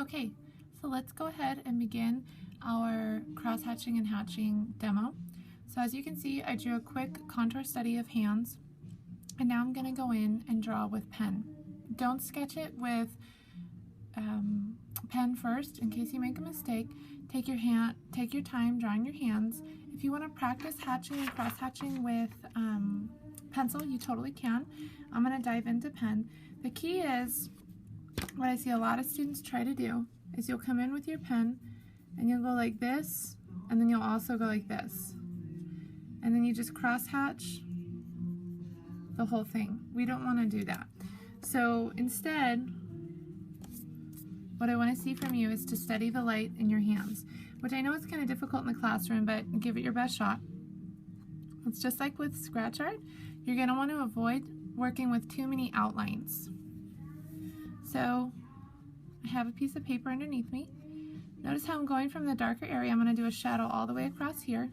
Okay, so let's go ahead and begin our cross-hatching and hatching demo. So as you can see, I drew a quick contour study of hands, and now I'm going to go in and draw with pen. Don't sketch it with pen first in case you make a mistake. Take your time drawing your hands. If you want to practice hatching and cross-hatching with pencil, you totally can. I'm going to dive into pen. The key is, what I see a lot of students try to do is you'll come in with your pen and you'll go like this, and then you'll also go like this, and then you just cross hatch the whole thing. We don't want to do that. So instead, what I want to see from you is to steady the light in your hands, which I know is kind of difficult in the classroom, but give it your best shot. It's just like with scratch art. You're going to want to avoid working with too many outlines. So I have a piece of paper underneath me. Notice how I'm going from the darker area. I'm going to do a shadow all the way across here.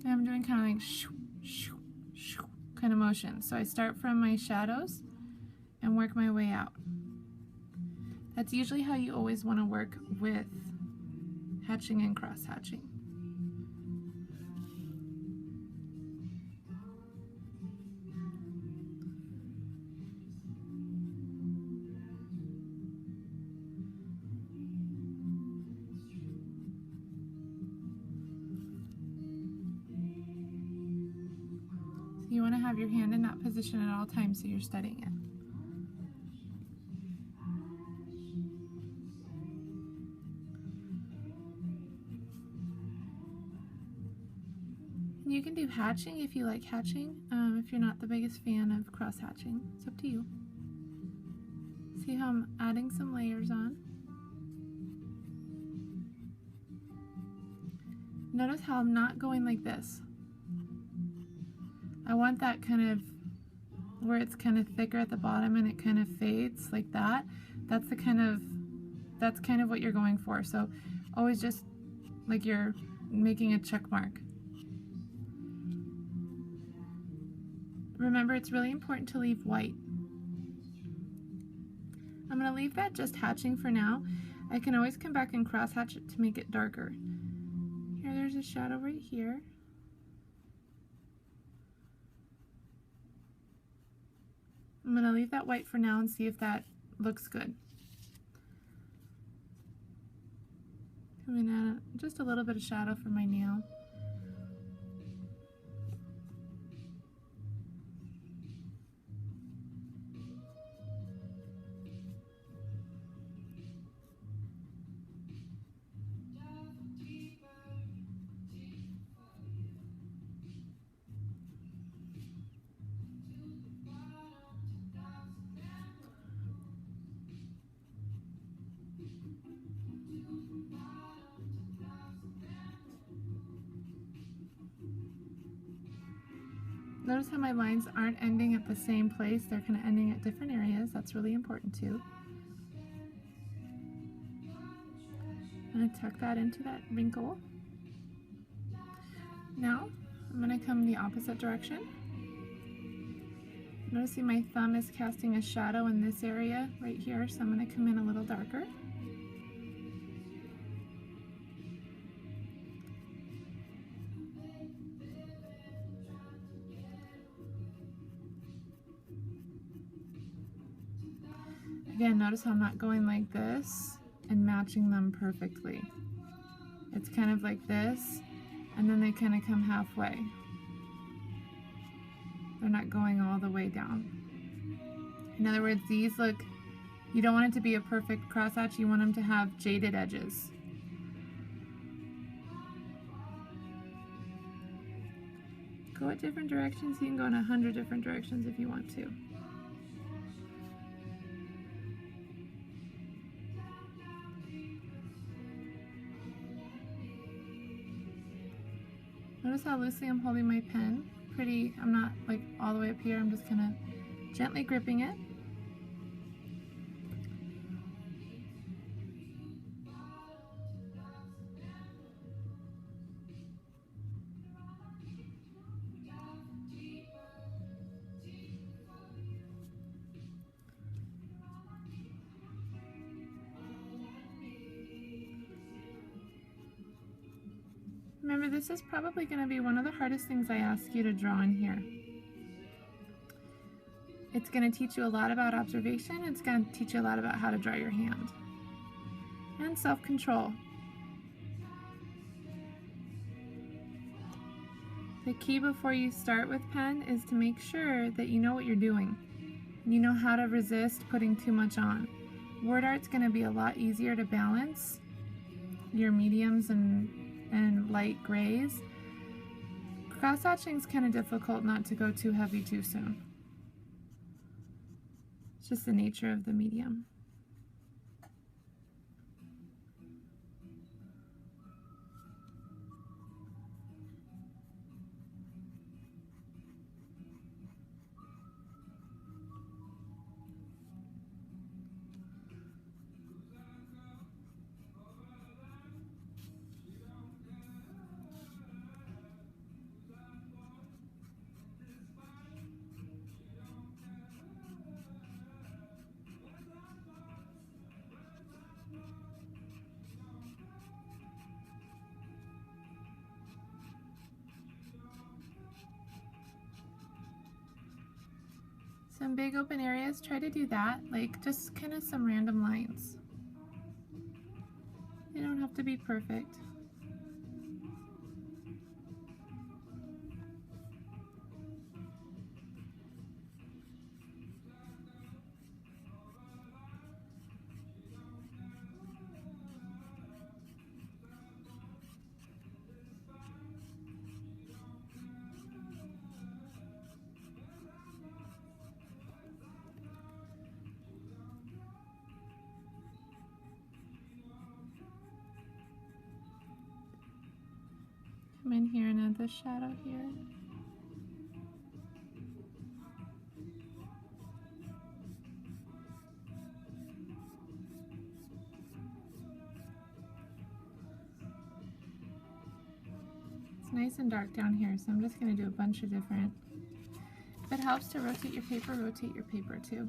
And I'm doing kind of like shoo, shoo, shoo kind of motion. So I start from my shadows and work my way out. That's usually how you always want to work with hatching and cross-hatching. So you want to have your hand in that position at all times so you're studying it. You can do hatching if you like hatching. If you're not the biggest fan of cross-hatching, it's up to you. See how I'm adding some layers on. Notice how I'm not going like this. I want that kind of, where it's kind of thicker at the bottom and it kind of fades like that. That's kind of what you're going for. So always just like you're making a check mark. Remember, it's really important to leave white. I'm going to leave that just hatching for now. I can always come back and cross hatch it to make it darker. Here, there's a shadow right here. I'm going to leave that white for now and see if that looks good. I'm going to add just a little bit of shadow for my nail. Notice how my lines aren't ending at the same place, they're kind of ending at different areas. That's really important too. I'm going to tuck that into that wrinkle. Now I'm going to come the opposite direction. Noticing my thumb is casting a shadow in this area right here, so I'm going to come in a little darker. Again, notice how I'm not going like this and matching them perfectly. It's kind of like this, and then they kind of come halfway. They're not going all the way down. In other words, these look, you don't want it to be a perfect crosshatch, you want them to have jaded edges. Go at different directions. You can go in 100 different directions if you want to. Notice how loosely I'm holding my pen. I'm not like all the way up here, I'm just kind of gently gripping it. Remember, this is probably going to be one of the hardest things I ask you to draw in here. It's going to teach you a lot about observation. It's going to teach you a lot about how to draw your hand. And self-control. The key before you start with pen is to make sure that you know what you're doing. You know how to resist putting too much on. Word art's going to be a lot easier to balance your mediums and light grays. Cross-hatching is kind of difficult not to go too heavy too soon. It's just the nature of the medium. Some big open areas, try to do that, like just kind of some random lines. They don't have to be perfect. Come in here and add the shadow here. It's nice and dark down here, so I'm just going to do a bunch of different. If it helps to rotate your paper too.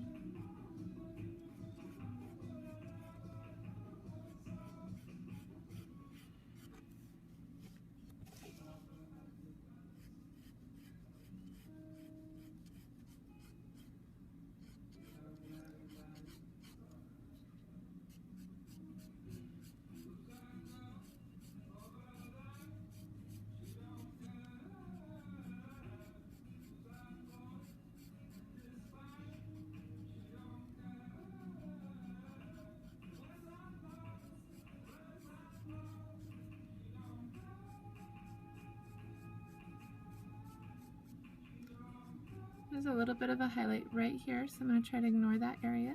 There's a little bit of a highlight right here, so I'm going to try to ignore that area.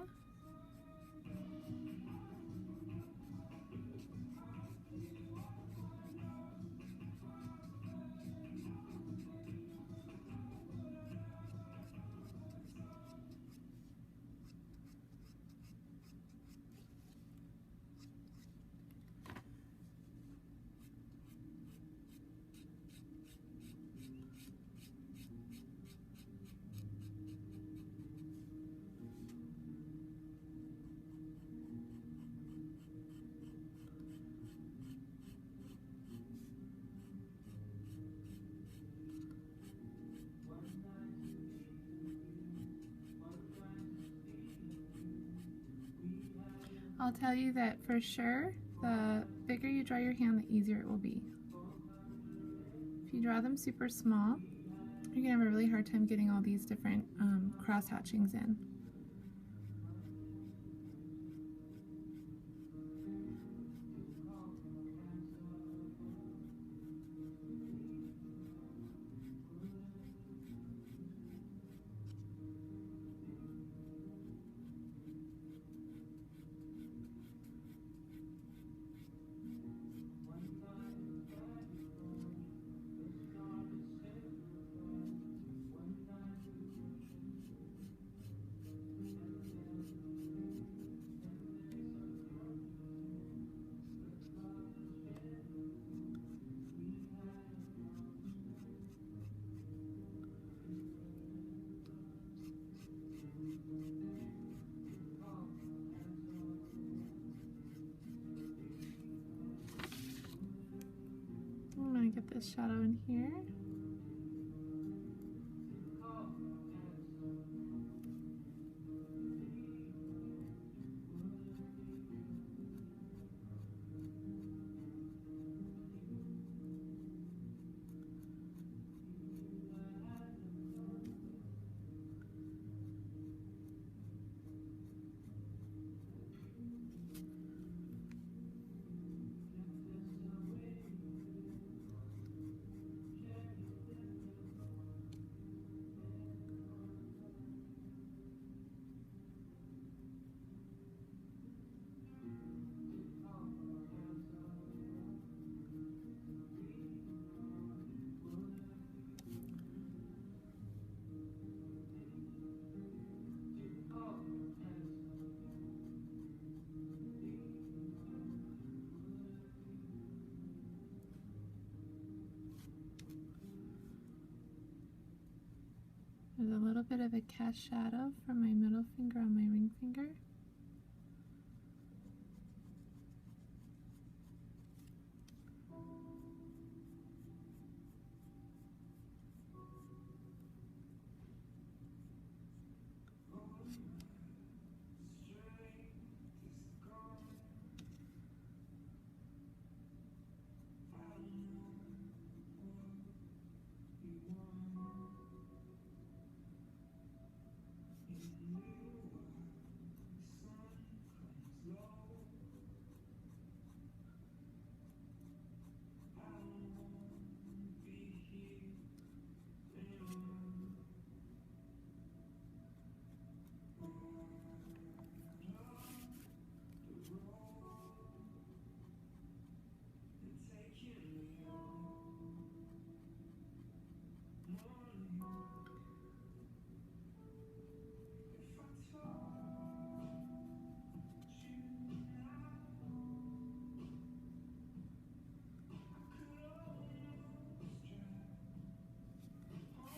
I'll tell you that for sure, the bigger you draw your hand, the easier it will be. If you draw them super small, you're going to have a really hard time getting all these different cross-hatchings in. this shadow in here. There's a little bit of a cast shadow from my middle finger on my ring finger.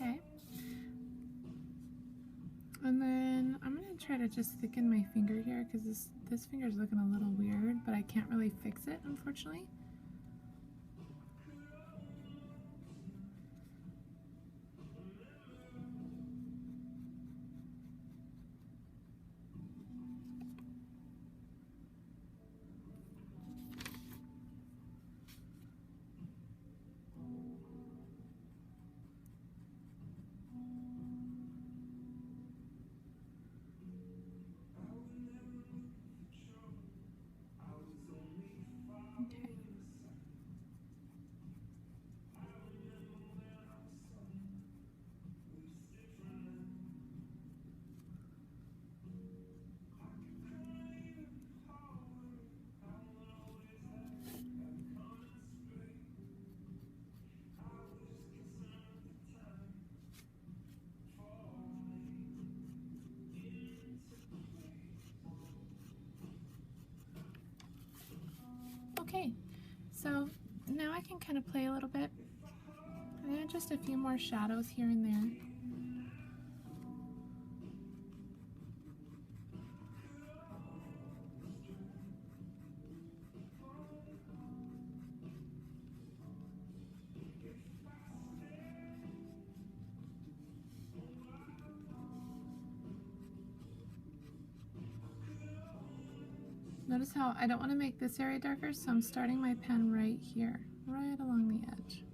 Okay. And then I'm going to try to just thicken my finger here because this finger is looking a little weird, but I can't really fix it, unfortunately. Okay. Okay, so now I can kind of play a little bit. I add just a few more shadows here and there. Notice how I don't want to make this area darker, so I'm starting my pen right here, right along the edge.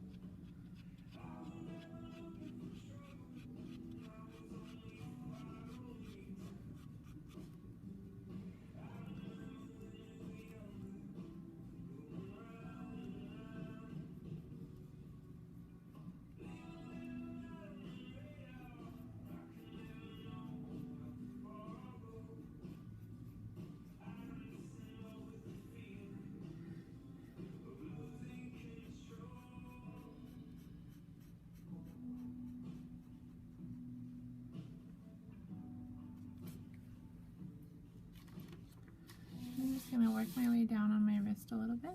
I'm just going to work my way down on my wrist a little bit.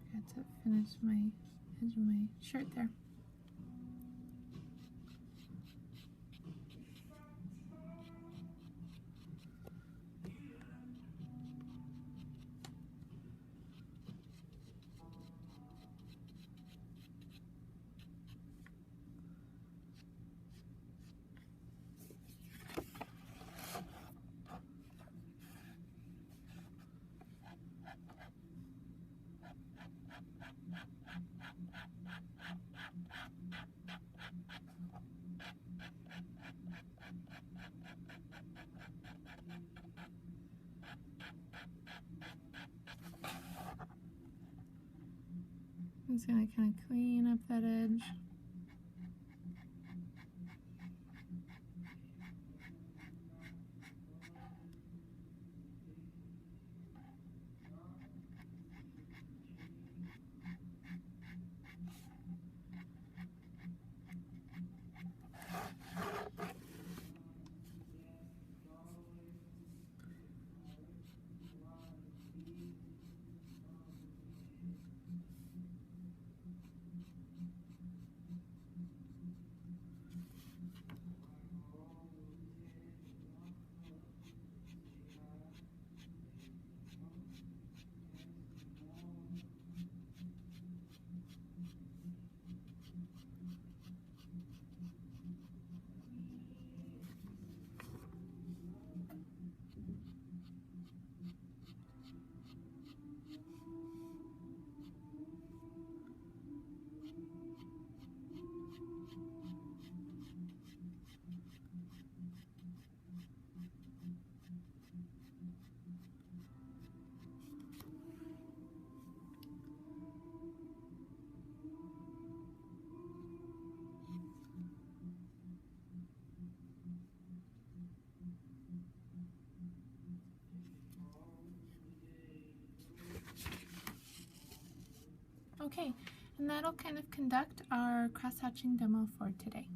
Forgot to finish my edge of my shirt there. I'm just going to kind of clean up that edge. Okay, and that'll kind of conduct our cross-hatching demo for today.